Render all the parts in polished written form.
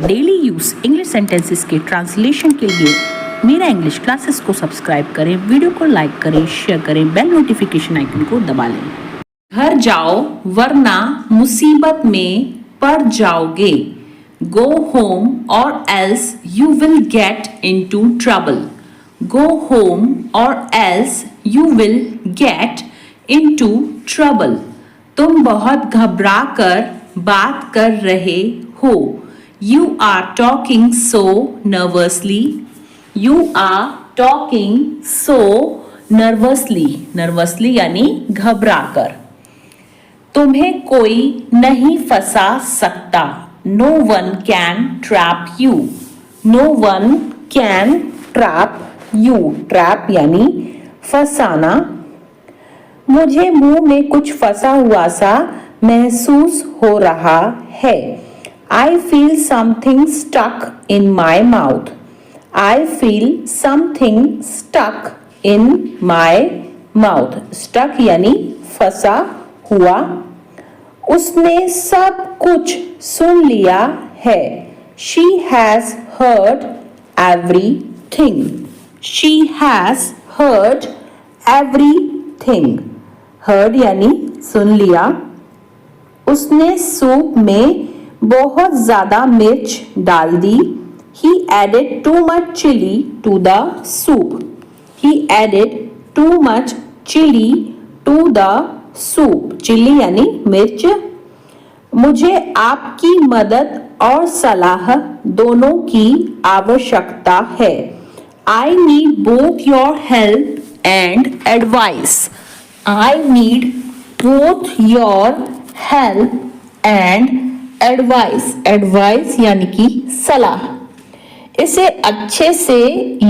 Daily use English sentences के translation के लिए मेरा इंग्लिश क्लासेस को सब्सक्राइब करें, वीडियो को लाइक करें, शेयर करें, बेल नोटिफिकेशन आइकन को दबा लें। घर जाओ वरना मुसीबत में पड़ जाओगे। Go home or else you will get into trouble. Go home or else you will get into trouble. तुम बहुत घबरा कर बात कर रहे हो। You are talking so nervously. You are talking so nervously. Nervously यानी घबरा कर। तुम्हें कोई नहीं फंसा सकता। No one can trap you. No one can trap you. Trap यानी फंसाना। मुझे मुंह में कुछ फंसा हुआ सा महसूस हो रहा है। I feel something stuck in my mouth. I feel something stuck in my mouth. Stuck यानी फंसा हुआ। उसने सब कुछ सुन लिया है। She has heard everything. She has heard everything. Heard यानी सुन लिया। उसने सूप में बहुत ज्यादा मिर्च डाल दी। He added too much chili to the soup. He added too much chili to the soup. Chili यानी मिर्च। मुझे आपकी मदद और सलाह दोनों की आवश्यकता है। I need both your help and advice. I need both your help and advice. Advice यानी कि सलाह। इसे अच्छे से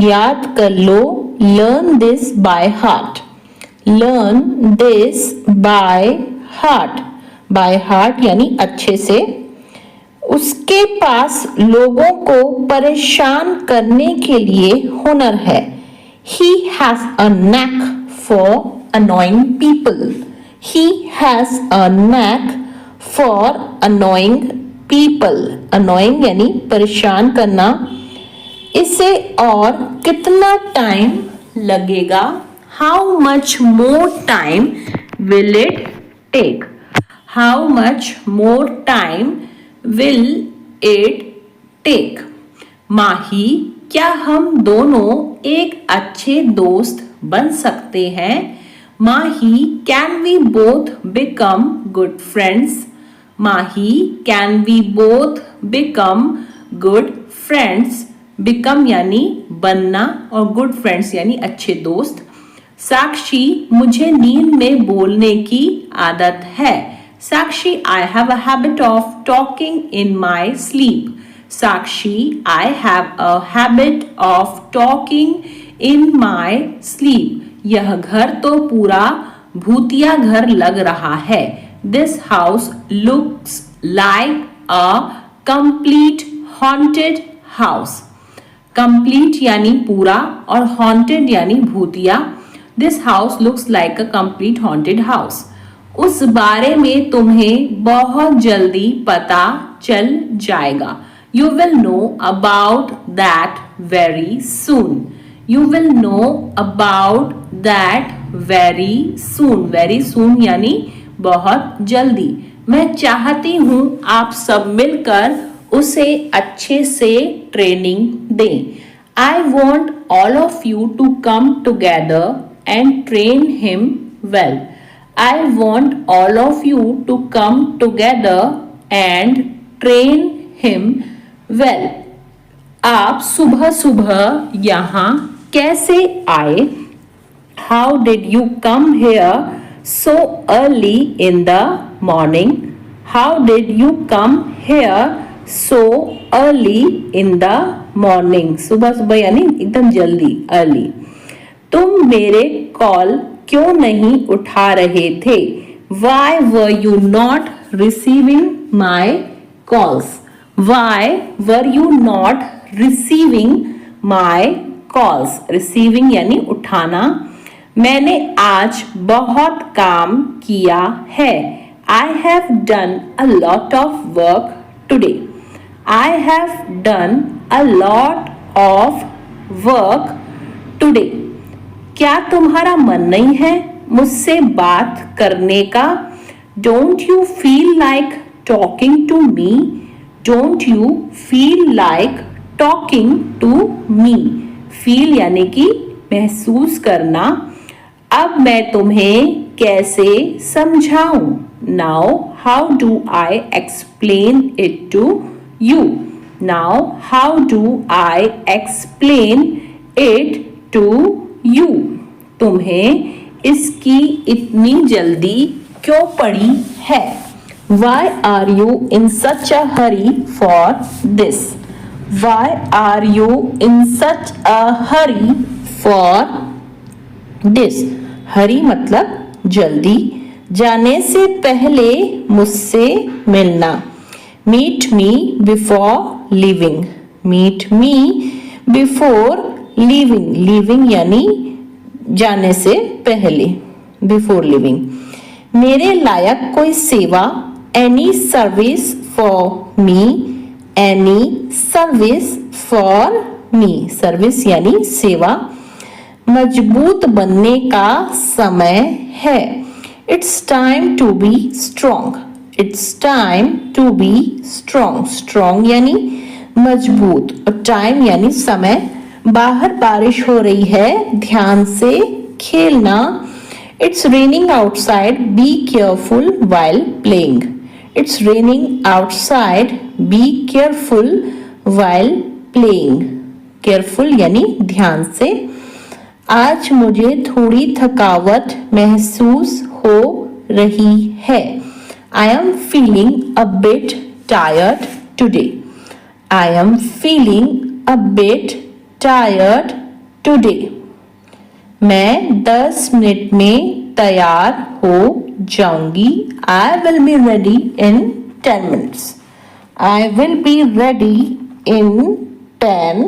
याद कर लो। Learn this by heart. Learn this by heart. By heart यानी अच्छे से। उसके पास लोगों को परेशान करने के लिए हुनर है। He has a knack for annoying people. He has a knack for annoying people. Annoying यानी परेशान करना। इसे और कितना टाइम लगेगा? How much more time will it take? How much more time will it take? माही, क्या हम दोनों एक अच्छे दोस्त बन सकते हैं? माही, can we both become good friends? Mahi, can we both become good friends? Become यानी बनना और good friends यानी अच्छे दोस्त। साक्षी, मुझे नींद में बोलने की आदत है। साक्षी, I have a habit of talking in my sleep. Sakshi, I have a habit of talking in my sleep. यह घर तो पूरा भूतिया घर लग रहा है। This house looks like a complete haunted house. Complete यानी पूरा और haunted यानी भूतिया। This house looks like a complete haunted house. उस बारे में तुम्हें बहुत जल्दी पता चल जाएगा। You will know about that very soon. You will know about that very soon. Very soon यानी बहुत जल्दी। मैं चाहती हूँ आप सब मिलकर उसे अच्छे से ट्रेनिंग दें। I want all of you to come together and train him well. I want all of you to come together and train him well. आप सुबह सुबह यहाँ कैसे आए? How did you come here so early in the morning? How did you come here so early in the morning? सुबह सुबह यानी एकदम जल्दी, early. तुम मेरे कॉल क्यों नहीं उठा रहे थे? Why were you not receiving my calls? Why were you not receiving my calls? Receiving यानी उठाना। मैंने आज बहुत काम किया है। I have done a lot of work today. I have done a lot of work today. क्या तुम्हारा मन नहीं है मुझसे बात करने का? Don't you feel like talking to me? Don't you feel like talking to me? Feel यानी कि महसूस करना। अब मैं तुम्हें कैसे समझाऊं? Now how do I explain it to you? Now how do I explain it to you? तुम्हें इसकी इतनी जल्दी क्यों पड़ी है? Why are you in such a hurry for this? Why are you in such a hurry for this? Hurry मतलब जल्दी, जाने से पहले मुझसे मिलना। Meet me before leaving. Meet me before leaving. Leaving यानी जाने से पहले, before leaving. मेरे लायक कोई सेवा, any service for me. Any service for me. Service यानी सेवा। मजबूत बनने का समय है। It's time to be strong. It's time to be strong. Strong यानी मजबूत और time यानी समय। बाहर बारिश हो रही है, ध्यान से खेलना। It's raining outside. Be careful while playing. It's raining outside. Be careful while playing. Careful यानी ध्यान से। आज मुझे थोड़ी थकावट महसूस हो रही है। I am feeling a bit tired today. I am feeling a bit tired today. मैं 10 मिनट में तैयार हो जाऊंगी। I will be ready in 10 minutes. I will be ready in 10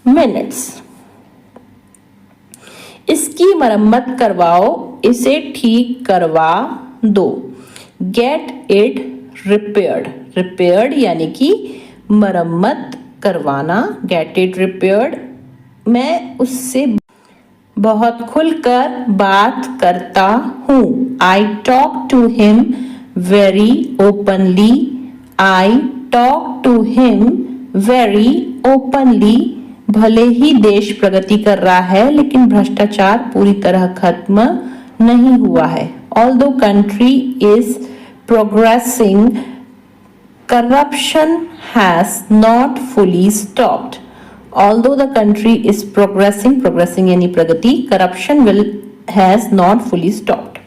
minutes. इसकी मरम्मत करवाओ, इसे ठीक करवा दो। Get it repaired. Repaired यानी कि मरम्मत करवाना। Get it repaired। मैं उससे बहुत खुलकर बात करता हूँ। I talk to him very openly. I talk to him very openly. भले ही देश प्रगति कर रहा है लेकिन भ्रष्टाचार पूरी तरह खत्म नहीं हुआ है। Although country is progressing, corruption has not fully stopped. Although the country is progressing यानी प्रगति, corruption has not fully stopped.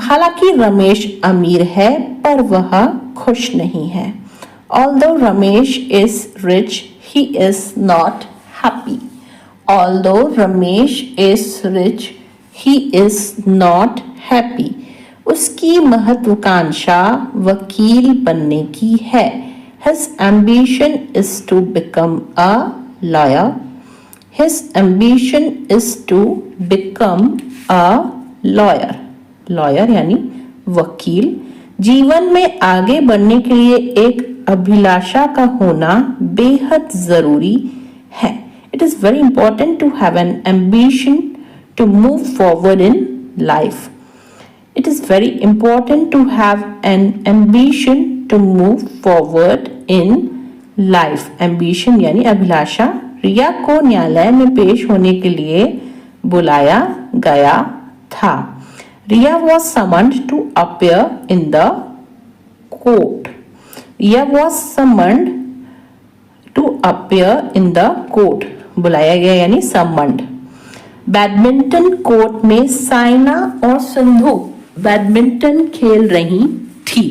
हालांकि रमेश अमीर है पर वह खुश नहीं है। Although Ramesh is rich, he is not happy. Although Ramesh is rich, he is not happy. उसकी महत्वाकांक्षा वकील बनने की है। His ambition is to become a lawyer. His ambition is to become a lawyer. Lawyer यानी वकील। जीवन में आगे बढ़ने के लिए एक अभिलाषा का होना बेहद जरूरी है। It is very important to have an ambition to move forward in life. It is very important to have an ambition to move forward in life. Ambition यानी अभिलाषा। रिया को न्यायालय में पेश होने के लिए बुलाया गया था। Riya was summoned to appear in the court. Riya was summoned to appear in the court. बुलाया गया यानी summoned. बैडमिंटन कोर्ट में साइना और सिंधु बैडमिंटन खेल रही थी।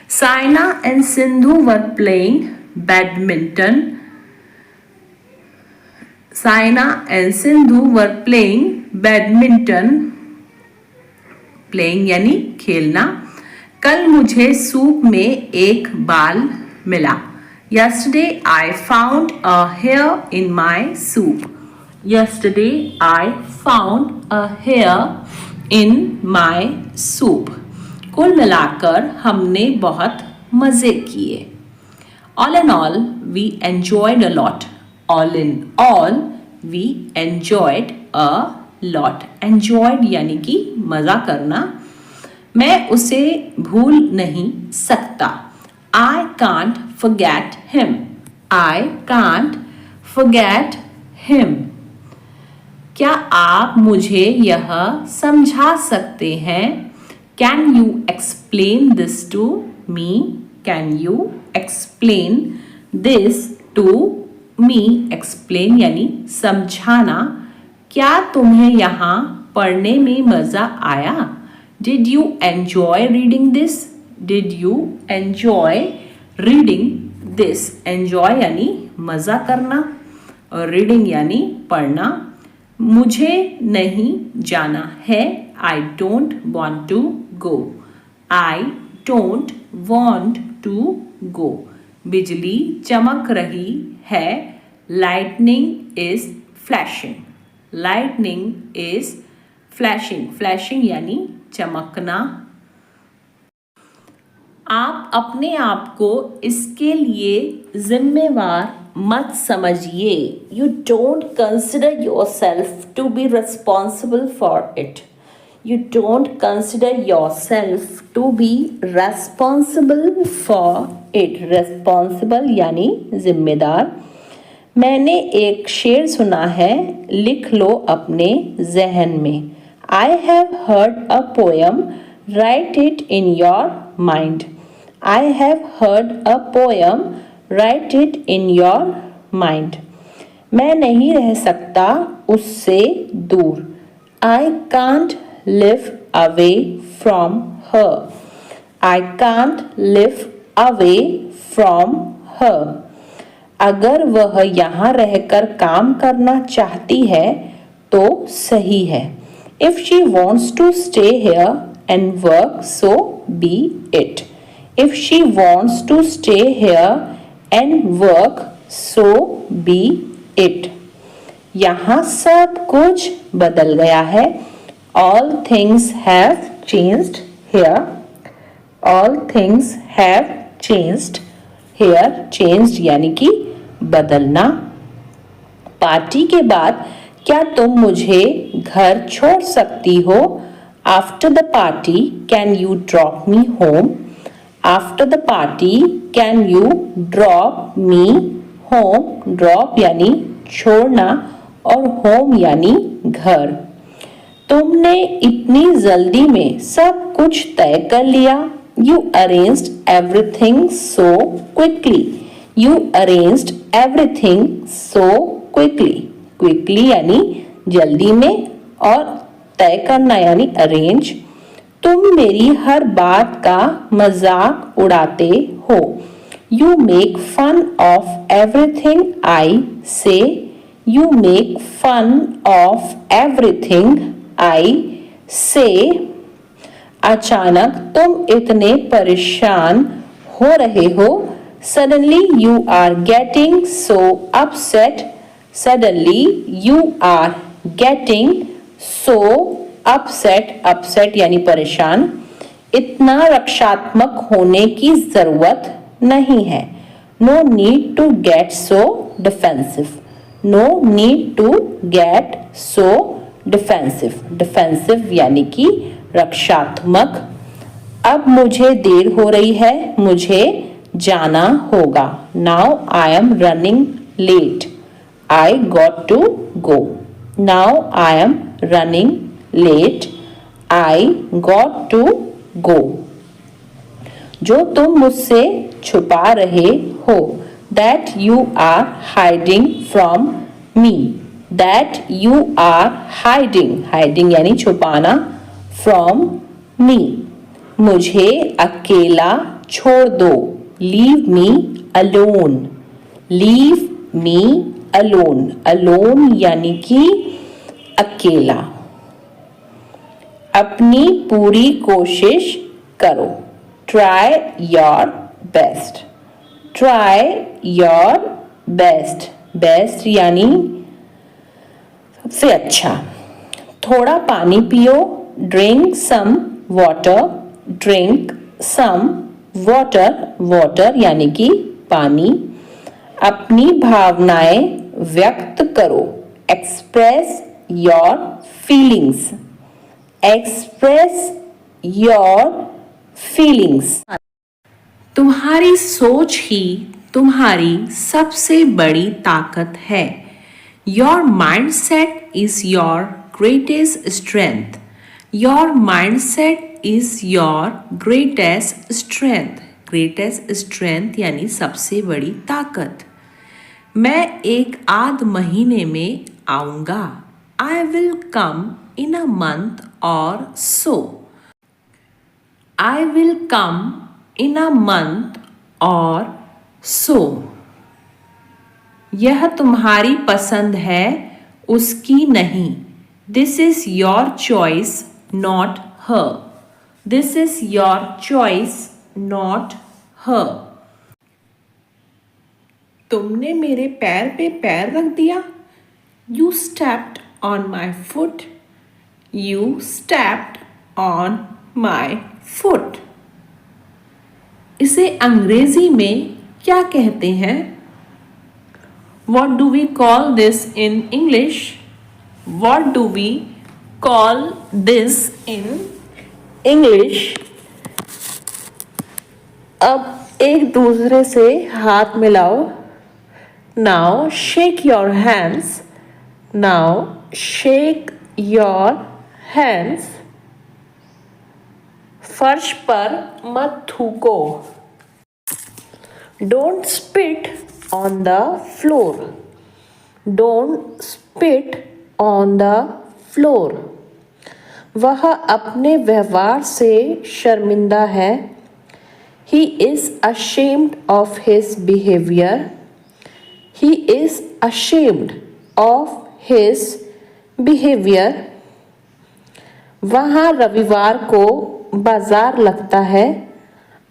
Saina and Sindhu were playing badminton. Saina and Sindhu were playing badminton. Playing यानी खेलना। कल मुझे सूप में एक बाल मिला। Yesterday I found a hair in my soup. Yesterday I found a hair in my soup. कुल मिलाकर हमने बहुत मजे किए। All in all, we enjoyed a lot. All in all, we enjoyed a lot. Enjoyed यानी कि मज़ा करना. मैं उसे भूल नहीं सकता. I can't forget him. I can't forget him. क्या आप मुझे यह समझा सकते हैं? Can you explain this to me? Can you explain this to me? Explain यानी समझाना. क्या तुम्हें यहाँ पढ़ने में मज़ा आया? Did you enjoy reading this? Did you enjoy reading this? Enjoy यानी मज़ा करना और reading यानी पढ़ना. मुझे नहीं जाना है. I don't want to go. I don't want to go. बिजली चमक रही है. Lightning is flashing. Lightning is flashing. Flashing यानी चमकना. आप अपने आप को इसके लिए जिम्मेवार मत समझिए. You don't consider yourself to be responsible for it. You don't consider yourself to be responsible for it. Responsible यानी जिम्मेदार. मैंने एक शेर सुना है, लिख लो अपने जहन में. I have heard a poem, write it in your mind. I have heard a poem, write it in your mind. मैं नहीं रह सकता उससे दूर. I can't live away from her. I can't live away from her. अगर वह यहाँ रहकर काम करना चाहती है तो सही है. If she wants to stay here and work, so be it. If she wants to stay here and work, so be it. यहाँ सब कुछ बदल गया है. All things have changed here. All things have changed here. Changed यानी कि बदलना. Party के बाद क्या तुम मुझे घर छोड़ सकती हो? After the party, can you drop me home? After the party, can you drop me home? Drop यानी छोड़ना और home यानी घर. तुमने इतनी जल्दी में सब कुछ तय कर लिया. You arranged everything so quickly. You arranged everything so quickly. Quickly यानी जल्दी में और तय करना यानी अरेंज. तुम मेरी हर बात का मजाक उड़ाते हो. You make fun of everything I say. You make fun of everything I say. अचानक तुम इतने परेशान हो रहे हो. Suddenly you are getting so upset. Suddenly you are getting so upset. Upset यानी परेशान. इतना रक्षात्मक होने की जरूरत नहीं है. No need to get so defensive. No need to get so defensive. Defensive यानी कि रक्षात्मक. अब मुझे देर हो रही है. मुझे जाना होगा. Now I am running late. I got to go. Now I am running late. I got to go. जो तुम मुझसे छुपा रहे हो. That you are hiding from me. That you are hiding. Hiding यानी छुपाना. From me. मुझे अकेला छोड़ दो. Leave me alone. Leave me alone. Alone यानी कि अकेला. अपनी पूरी कोशिश करो. Try your best. Try your best. Best यानी सबसे अच्छा. थोड़ा पानी पियो. Drink some water. Drink some water. Water यानी कि पानी। अपनी भावनाएं व्यक्त करो। Express your feelings. Express your feelings. तुम्हारी सोच ही तुम्हारी सबसे बड़ी ताकत है। Your mindset is your greatest strength. Your mindset is your greatest strength. Greatest strength यानी सबसे बड़ी ताकत। मैं एक आध महीने में आऊंगा। I will come in a month और सो। I will come in a month और सो। यह तुम्हारी पसंद है, उसकी नहीं। This is your choice not her. This is your choice not her. तुमने मेरे पैर पे पैर रख दिया। You stepped on my foot. You stepped on my foot. इसे अंग्रेजी में क्या कहते हैं? What do we call this in English? What do we call this in English? अब एक दूसरे से हाथ मिलाओ। Now shake your hands. Now shake your hands. फर्श पर मत थूको। Don't spit on the floor. Don't spit on the floor. वह अपने व्यवहार से शर्मिंदा है। He is ashamed of his behavior. He is ashamed of his behavior. वहाँ रविवार को बाजार लगता है।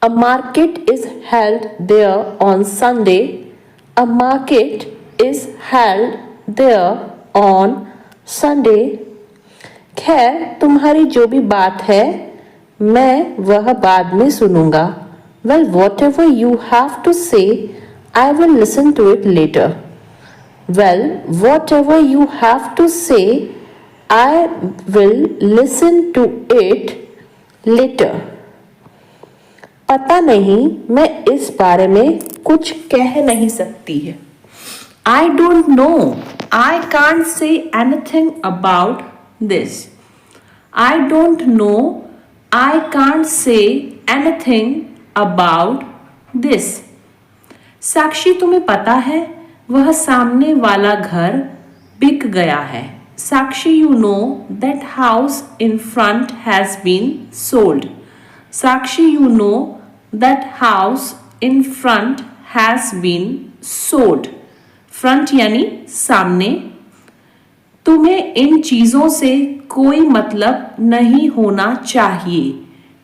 A market is held there on Sunday. A market is held there on Sunday. खैर तुम्हारी जो भी बात है मैं वह बाद में सुनूंगा। Well, whatever you have to say, I will listen to it later. Well, whatever you have to say, I will listen to it later. पता नहीं मैं इस बारे में कुछ कह नहीं सकती है। I don't know. I can't say anything about this. I don't know. I can't say anything about this. साक्षी तुम्हें पता है वह सामने वाला घर बिक गया है। साक्षी you know that house in front has been sold. Sakshi, you know that house in front has been sold. Front यानी सामने। तुम्हें इन चीजों से कोई मतलब नहीं होना चाहिए।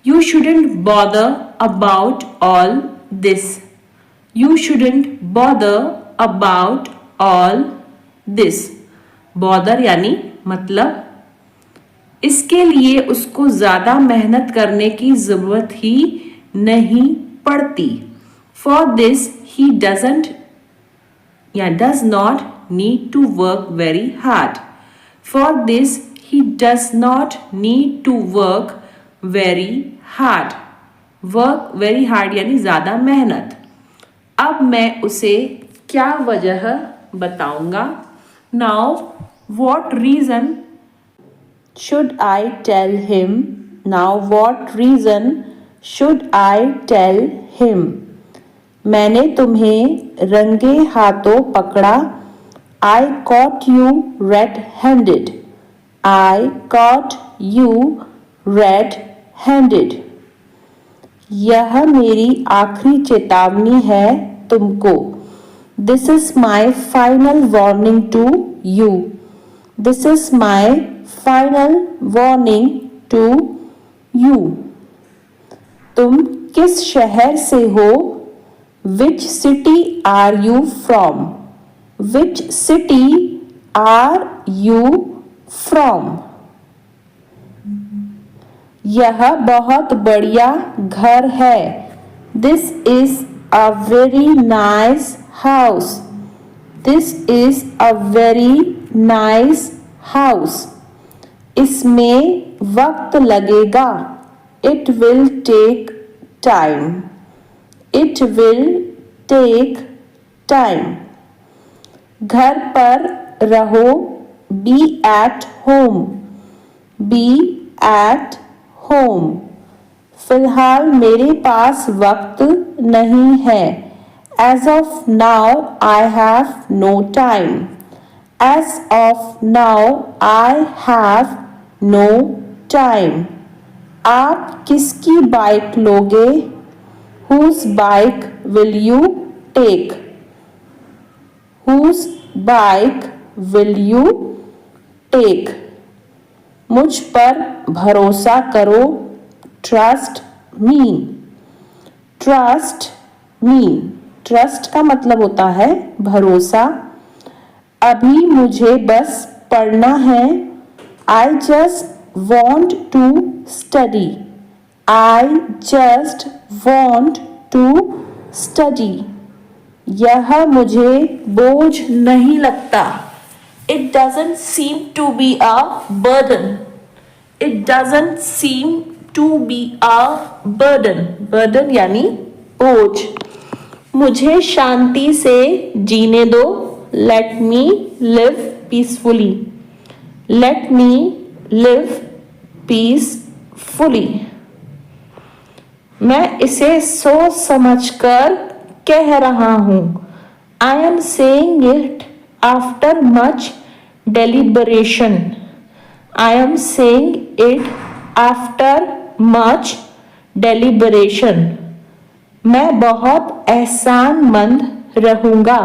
You shouldn't bother about all this. You shouldn't bother about all this. Bother यानी मतलब। इसके लिए उसको ज्यादा मेहनत करने की जरूरत ही नहीं पड़ती। For this he doesn't या does not need to work very hard. For this he does not need to work very hard. Work very hard यानी ज्यादा मेहनत। अब मैं उसे क्या वजह बताऊंगा? Now what reason should I tell him? Now what reason should I tell him? मैंने तुम्हें रंगे हाथों पकड़ा। I caught you red-handed. I caught you red-handed. यह मेरी आखिरी चेतावनी है तुमको। This is my final warning to you. This is my final warning to you. तुम किस शहर से हो? Which city are you from? Which city are you from? यह बहुत बढ़िया घर है। This is a very nice house. This is a very nice house. इसमें वक्त लगेगा. It will take time. It will take time. घर पर रहो. Be at home. Be at home. फिलहाल मेरे पास वक्त नहीं है. As of now I have no time. As of now I have no time. आप किसकी बाइक लोगे? Whose bike will you take? Whose bike will you take? मुझ पर भरोसा करो. Trust me. Trust me. Trust का मतलब होता है भरोसा. अभी मुझे बस पढ़ना है. I just want to study. I just want to study. यह मुझे बोझ नहीं लगता. It doesn't seem to be a burden. It doesn't seem to be a burden. Burden यानी बोझ. मुझे शांति से जीने दो. Let me live peacefully. Let me live peacefully. मैं इसे सोच समझकर कह रहा हूँ. I am saying it after much deliberation. I am saying it after much deliberation. मैं बहुत एहसानमंद रहूँगा.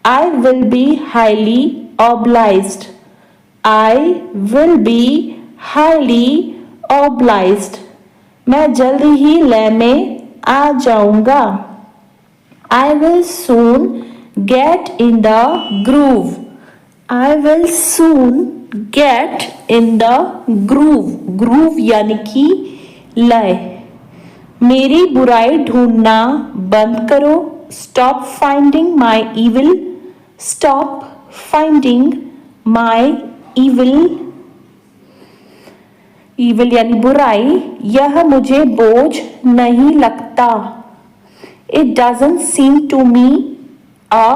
I will be highly obliged. I will be highly obliged. मैं जल्दी ही लय में आ जाऊँगा. I will soon get in the groove. I will soon get in the groove. Groove यानी कि लय. मेरी बुराई ढूंढना बंद करो. Stop finding my evil. Stop finding my evil. Evil यानी बुराई. यह मुझे बोझ नहीं लगता. It doesn't seem to me a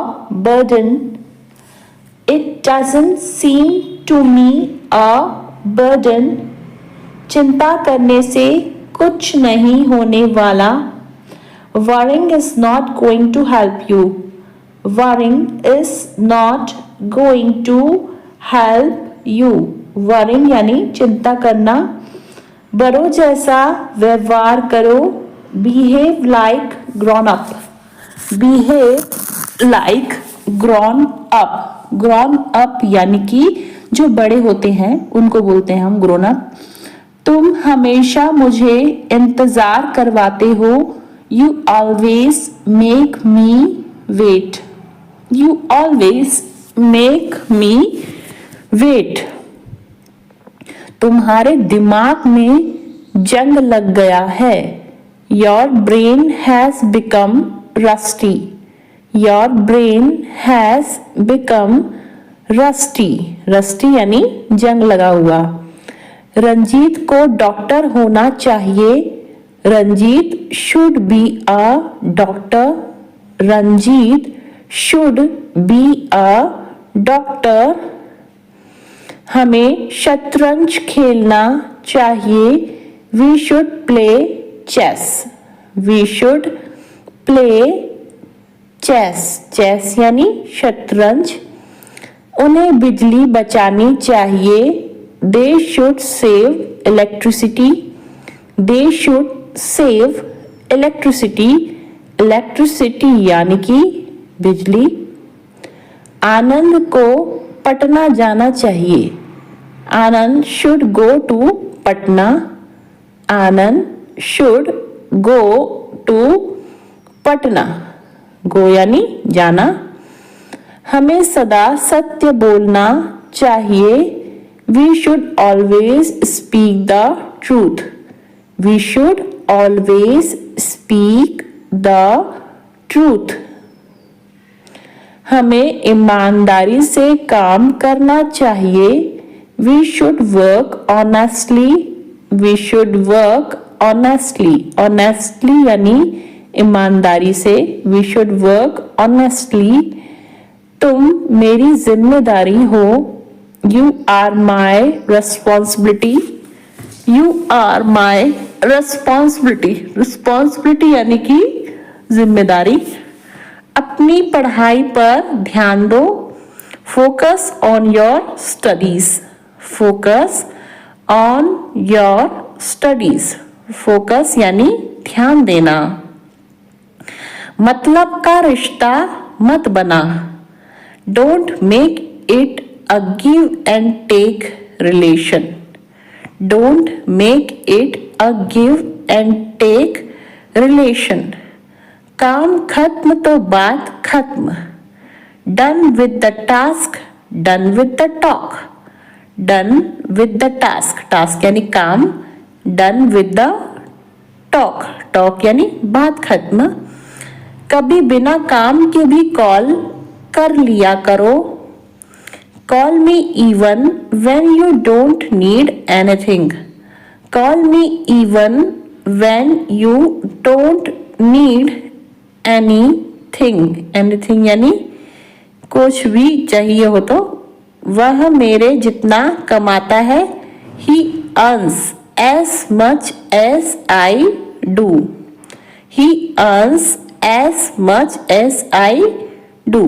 burden. It doesn't seem to me a burden. चिंता करने से कुछ नहीं होने वाला. Worrying is not going to help you. Worrying is not going to help you. Worrying यानी चिंता करना. बड़ों जैसा व्यवहार करो. Behave like grown up. Behave like grown up. Grown up यानी कि जो बड़े होते हैं उनको बोलते हैं हम grown up. तुम हमेशा मुझे इंतजार करवाते हो. You always make me wait. You always make me wait. तुम्हारे दिमाग में जंग लग गया है. Your brain has become rusty. Your brain has become rusty. Rusty यानी जंग लगा हुआ. रंजीत को डॉक्टर होना चाहिए. Ranjit should be a doctor. Ranjit should be a doctor. हमें शतरंज खेलना चाहिए. We should play chess. We should play chess. Chess यानी शतरंज. उन्हें बिजली बचानी चाहिए. They should save electricity. They should save electricity. Electricity यानी कि बिजली. आनंद को पटना जाना चाहिए. आनंद should go to Patna. Anand should go to Patna. go यानी जाना. हमें सदा सत्य बोलना चाहिए. We should always speak the truth. We should always speak the truth. हमें ईमानदारी से काम करना चाहिए। We should work honestly. We should work honestly. Honestly यानी ईमानदारी से। We should work honestly. तुम मेरी जिम्मेदारी हो। You are my responsibility. You are my responsibility. Responsibility यानी कि जिम्मेदारी। अपनी पढ़ाई पर ध्यान दो। Focus on your studies. Focus on your studies. Focus यानी ध्यान देना। मतलब का रिश्ता मत बना। Don't make it a give and take relation. Don't make it a give and take relation. काम खत्म तो बात खत्म। Done with the task. Done with the talk. Done with the task. Task यानी काम। Done with the talk. Talk यानी बात खत्म। कभी बिना काम के भी कॉल कर लिया करो। Call me even when you don't need anything. Call me even when you don't need anything. Anything यानी कुछ भी चाहिए हो तो। वह मेरे जितना कमाता है। He earns as much as I do. He earns as much as I do.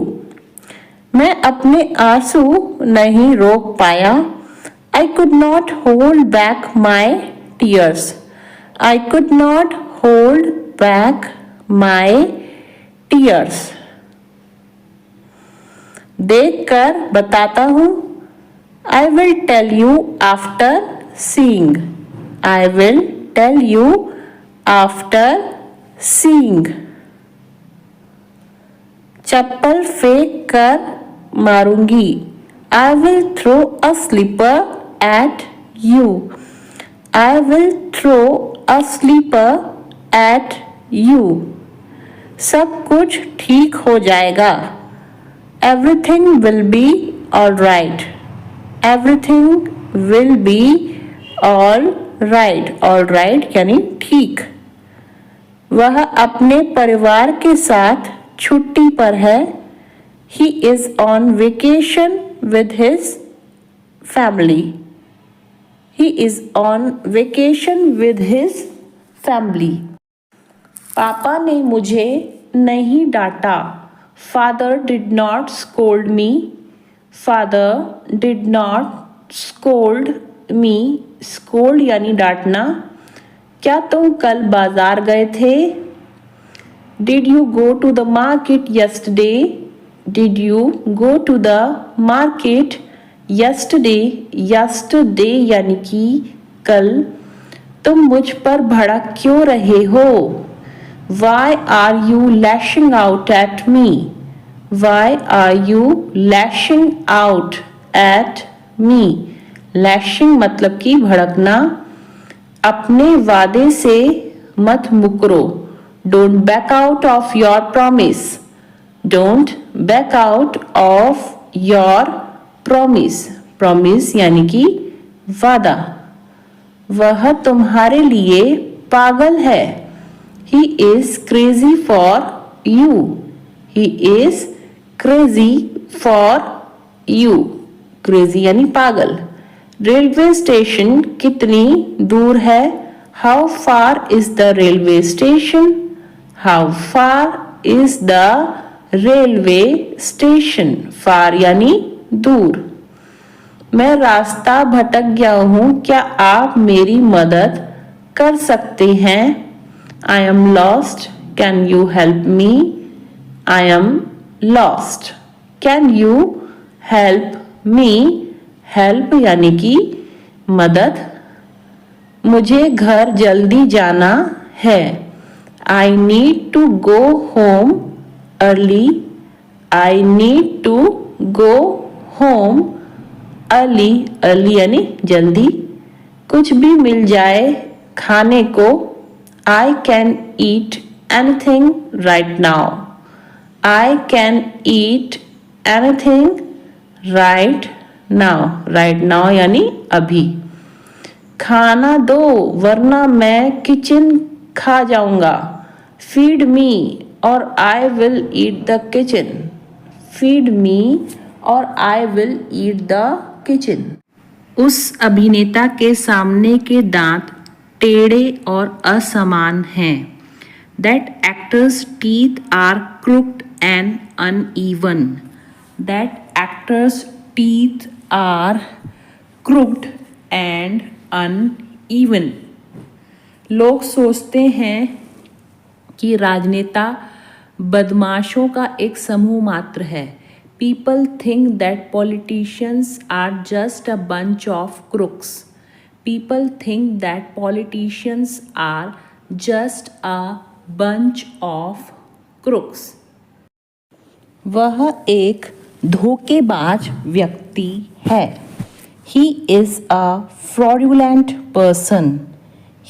मैं अपने आंसू नहीं रोक पाया। I could not hold back my tears. I could not hold back my tears. देख कर बताता हूं। I will tell you after seeing. I will tell you after seeing. चप्पल फेंक कर मारूंगी। I will throw a slipper at you. I will throw a slipper at you. सब कुछ ठीक हो जाएगा। Everything will be all right. Everything will be all right. All right यानी ठीक। वह अपने परिवार के साथ छुट्टी पर है। He is on vacation with his family. He is on vacation with his family. पापा ने मुझे नहीं डांटा। Father did not scold me. Father did not scold me. Scold यानी डांटना। क्या तुम कल बाजार गए थे? Did you go to the market yesterday? Did you go to the market yesterday? Yesterday यानी कि कल। तुम मुझ पर भड़क क्यों रहे हो? Why are you lashing out at me? Why are you lashing out at me? Lashing मतलब कि भड़कना। अपने वादे से मत मुकरो। Don't back out of your promise. Don't back out of your promise. Promise यानी कि वादा। वह तुम्हारे लिए पागल है। He is crazy for you. He is crazy for you. Crazy यानी पागल। रेलवे स्टेशन कितनी दूर है? How far is the railway station? How far is the railway station? Far यानी दूर। मैं रास्ता भटक गया हूँ। क्या आप मेरी मदद कर सकते हैं? I am lost. Can you help me? I am lost. Can you help me? Help यानी कि मदद। मुझे घर जल्दी जाना है। I need to go home early. I need to go home early. Early यानी जल्दी। कुछ भी मिल जाए खाने को। I can eat anything right now. I can eat anything right now. Right now यानी अभी. खाना दो वरना मैं किचन खा जाऊंगा. Feed me or I will eat the kitchen. Feed me or I will eat the kitchen. उस अभिनेता के सामने के दांत टेढ़े और असमान हैं. That actor's teeth are crooked and uneven. That actor's teeth are crooked and uneven. लोग सोचते हैं कि राजनेता बदमाशों का एक समूह मात्र है. People think that politicians are just a bunch of crooks. People think that politicians are just a bunch of crooks. वह एक धोखेबाज व्यक्ति है. He is a fraudulent person.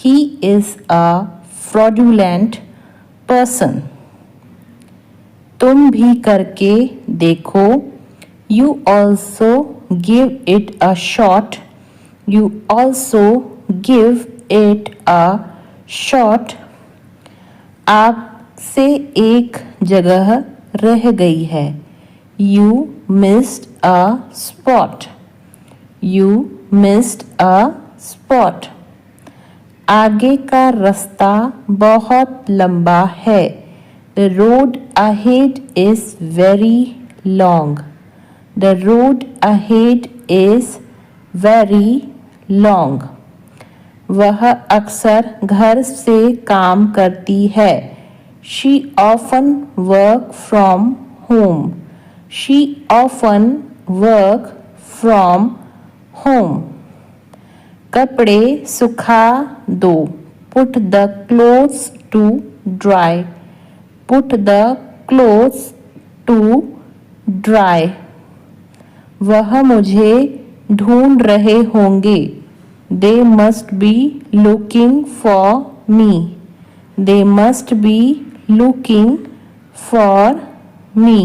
He is a fraudulent person. तुम भी करके देखो. You also give it a shot. You also give it a shot. आपसे एक जगह रह गई है. You missed a spot. You missed a spot. आगे का रास्ता बहुत लंबा है. The road ahead is very long. The road ahead is very long. वह अक्सर घर से काम करती है. She often work from home. She often work from home. कपड़े सुखा दो. Put the clothes to dry. Put the clothes to dry. वह मुझे ढूंढ रहे होंगे. They must be looking for me. They must be looking for me.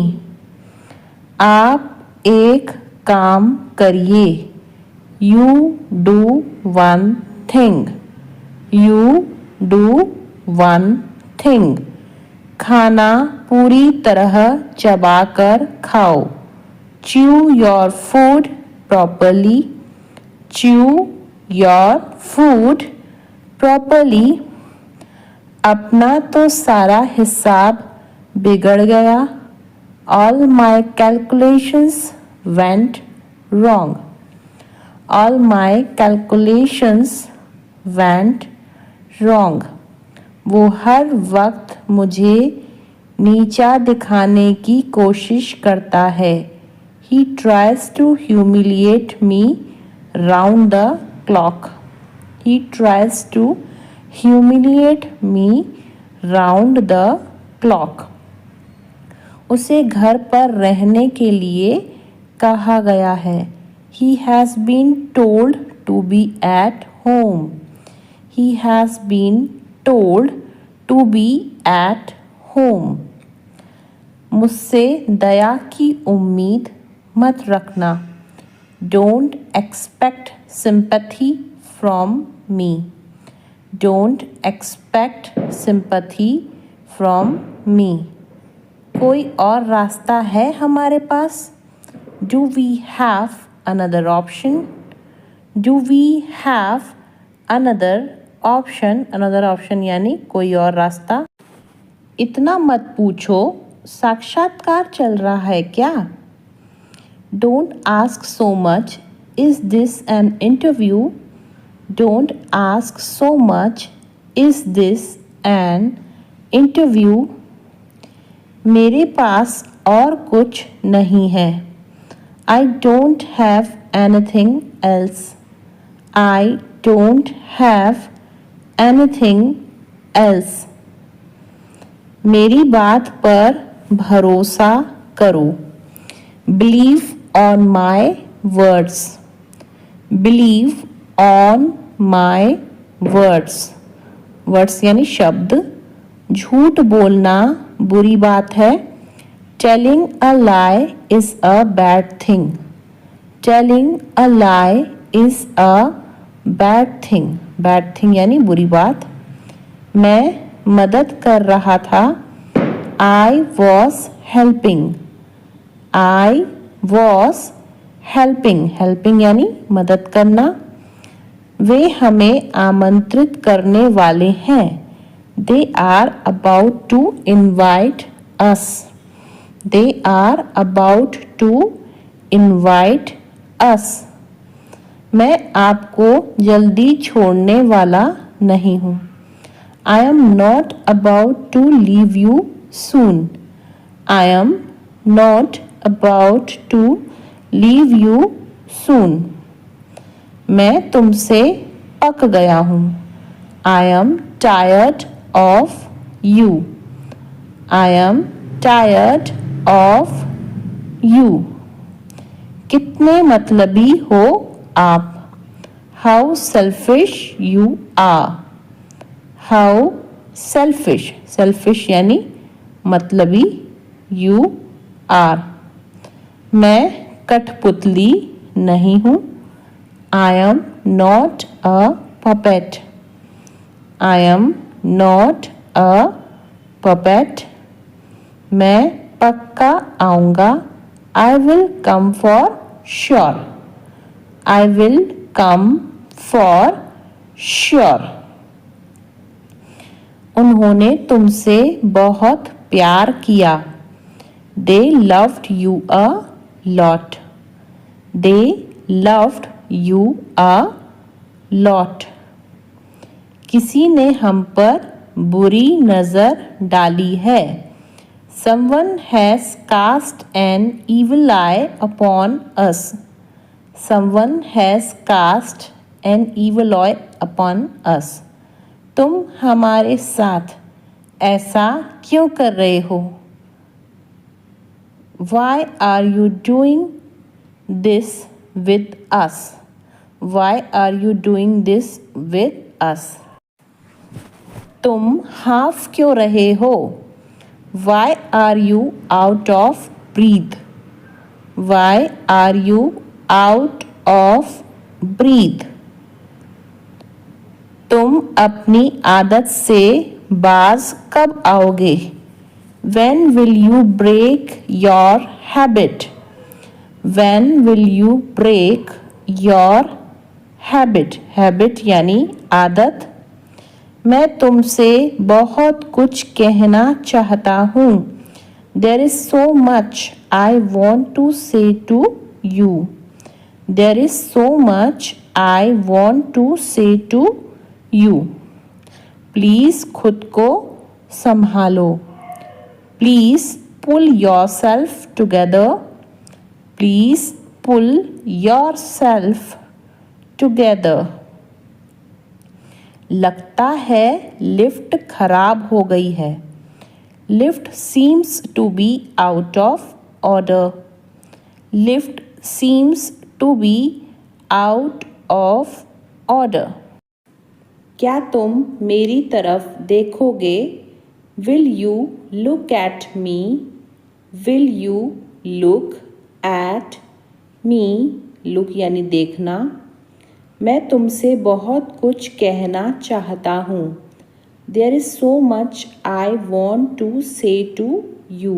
आप एक काम करिए. You do one thing. You do one thing. खाना पूरी तरह चबाकर खाओ. Chew your food properly. Chew your food properly. अपना तो सारा हिसाब बिगड़ गया. All my calculations went wrong. All my calculations went wrong. वो हर वक्त मुझे नीचा दिखाने की कोशिश करता है. He tries to humiliate me round the clock. He tries to humiliate me round the clock. उसे घर पर रहने के लिए कहा गया है. He has been told to be at home. He has been told to be at home. मुझसे दया की उम्मीद मत रखना. Don't expect sympathy from me. Don't expect sympathy from me. कोई और रास्ता है हमारे पास? Do we have another option? Do we have another option? Another option यानी कोई और रास्ता. इतना मत पूछो, साक्षात्कार चल रहा है क्या? Don't ask so much. Is this an interview? Don't ask so much. Is this an interview? मेरे पास और कुछ नहीं है. I don't have anything else. I don't have anything else. मेरी बात पर भरोसा करो. Believe on my words. Believe on my words. Words यानी शब्द. झूठ बोलना बुरी बात है. Telling a lie is a bad thing. Telling a lie is a bad thing. Bad thing यानी बुरी बात। मैं मदद कर रहा था। I was helping. I was helping. Helping यानी मदद करना। वे हमें आमंत्रित करने वाले हैं। They are about to invite us. They are about to invite us. मैं आपको जल्दी छोड़ने वाला नहीं हूँ। I am not about to leave you soon. I am not about to leave you soon. मैं तुमसे पक गया हूँ। I am tired of you. I am tired of you. कितने मतलबी हो आप। How selfish you are. How selfish. Selfish यानी मतलबी। You are. मैं कठपुतली नहीं हूँ। I am not a puppet. I am not a puppet. मैं पक्का आऊँगा। I will come for sure. I will come for sure. उन्होंने तुमसे बहुत प्यार किया। They loved you a lot. They loved you a lot. किसी ने हम पर बुरी नजर डाली है। Someone has cast an evil eye upon us. Someone has cast an evil eye upon us. तुम हमारे साथ ऐसा क्यों कर रहे हो? Why are you doing this with us? Why are you doing this with us? तुम हाफ क्यों रहे हो? Why are you out of breath? Why are you out of breath? तुम अपनी आदत से बाज कब आओगे? When will you break your habit? When will you break your habit? Habit यानी आदत। मैं तुमसे बहुत कुछ कहना चाहता हूँ। There is so much I want to say to you. There is so much I want to say to you. Please खुद को संभालो। Please pull yourself together. Please pull yourself together. लगता है लिफ्ट खराब हो गई है। Lift seems to be out of order. Lift seems to be out of order. क्या तुम मेरी तरफ देखोगे? Will you look at me? Will you look at me? Look यानी देखना। मैं तुमसे बहुत कुछ कहना चाहता हूँ। There is so much I want to say to you.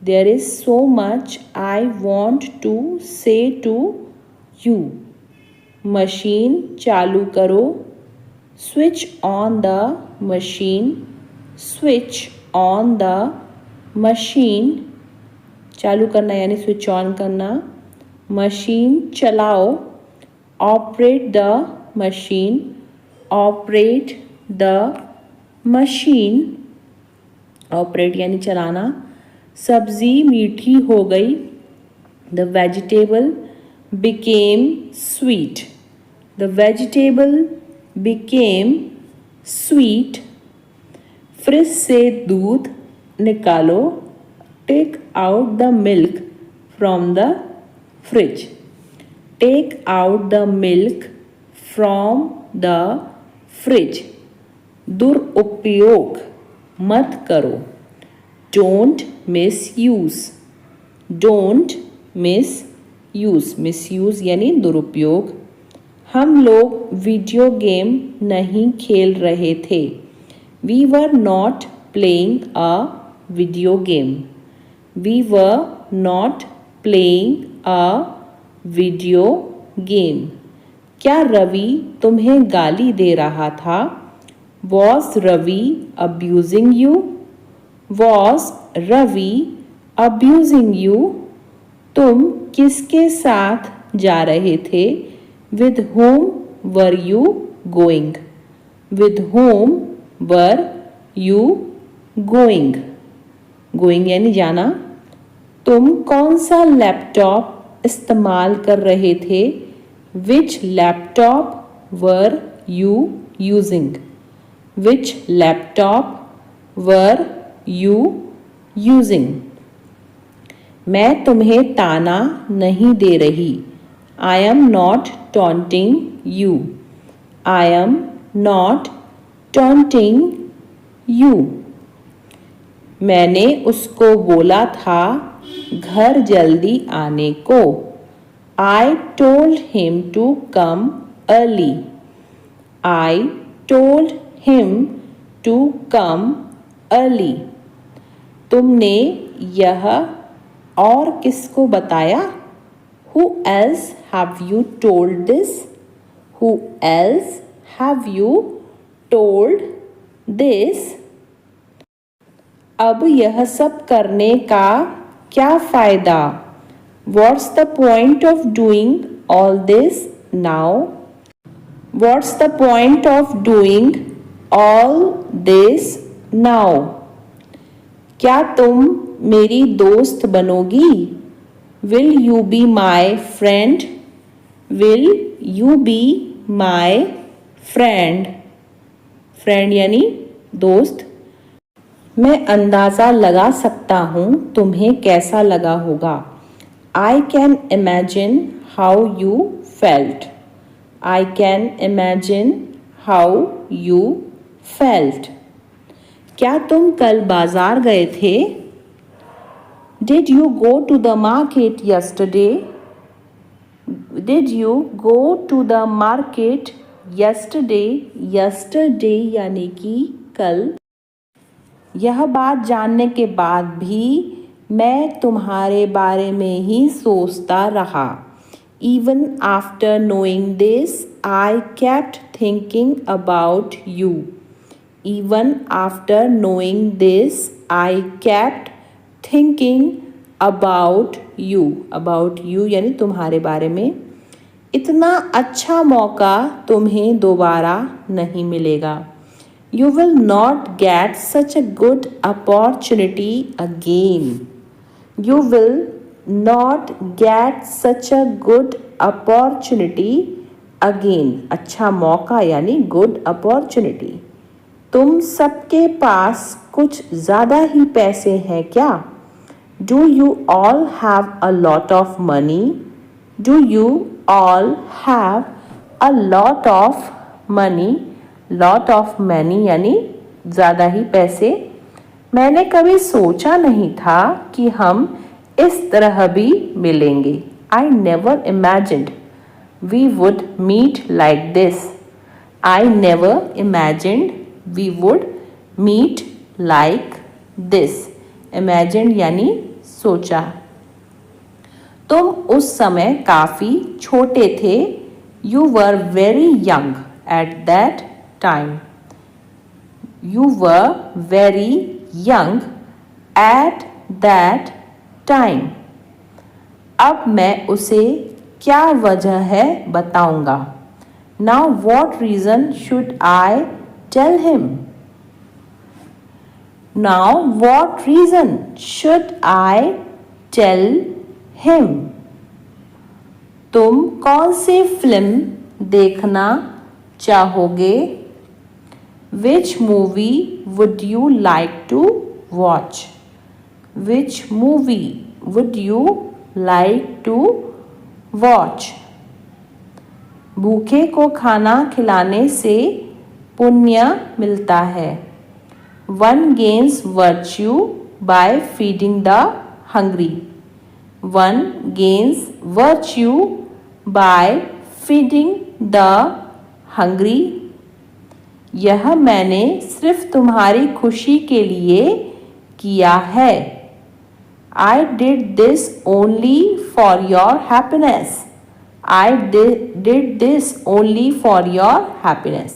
There is so much I want to say to you. Machine चालू करो। Switch on the machine. Switch on the machine. चालू करना यानी स्विच ऑन करना। Machine चलाओ। Operate the machine. Operate the machine. Operate यानी चलाना। सब्जी मीठी हो गई। The vegetable became sweet. The vegetable became sweet. Fridge से दूध निकालो। Take out the milk from the fridge. Take out the milk from the fridge. दुरुपयोग मत करो। Don't miss use, don't miss use, miss use यानी दुरुपयोग। हम लोग वीडियो गेम नहीं खेल रहे थे। We were not playing a video game, we were not playing a video game. क्या रवि तुम्हें गाली दे रहा था? Was Ravi abusing you, was Ravi abusing you. तुम किसके साथ जा रहे थे? With whom were you going, with whom were you going, going यानी जाना। तुम कौन सा लैपटॉप इस्तेमाल कर रहे थे? Which laptop were you using, which laptop were you using. मैं तुम्हें ताना नहीं दे रही। I am not taunting you, I am not taunting you. मैंने उसको बोला था घर जल्दी आने को। I told him to come early, I told him to come early. तुमने यह और किसको बताया? Who else have you told this? Who else have you told this? अब यह सब करने का क्या फ़ायदा? What's the point of doing all this now? What's the point of doing all this now? क्या तुम मेरी दोस्त बनोगी? Will you be my friend? Will you be my friend? Friend यानी दोस्त। मैं अंदाज़ा लगा सकता हूँ तुम्हें कैसा लगा होगा। I can imagine how you felt. I can imagine how you felt. क्या तुम कल बाजार गए थे? Did you go to the market yesterday? Did you go to the market yesterday? Yesterday यानी कि कल। यह बात जानने के बाद भी मैं तुम्हारे बारे में ही सोचता रहा। Even after knowing this, I kept thinking about you. Even after knowing this, I kept thinking about you. About you यानी तुम्हारे बारे में। इतना अच्छा मौका तुम्हें दोबारा नहीं मिलेगा। You will not get such a good opportunity again. You will not get such a good opportunity again. अच्छा मौका यानी good opportunity। तुम सबके पास कुछ ज़्यादा ही पैसे हैं क्या? Do you all have a lot of money? Do you all have a lot of money? Lot of money यानी ज़्यादा ही पैसे। मैंने कभी सोचा नहीं था कि हम इस तरह भी मिलेंगे। I never imagined we would meet like this. I never imagined we would meet like this. Imagined यानी सोचा। तुम उस समय काफ़ी छोटे थे। You were very young at that time. You were very young at that time. अब मैं उसे क्या वजह है बताऊंगा। Now what reason should I tell him? Now what reason should I tell him? तुम कौन सी फिल्म देखना चाहोगे? Which movie would you like to watch? Which movie would you like to watch? भूखे को खाना खिलाने से पुण्य मिलता है। One gains virtue by feeding the hungry. One gains virtue by feeding the hungry. यह मैंने सिर्फ तुम्हारी खुशी के लिए किया है. I did this only for your happiness. I did this only for your happiness.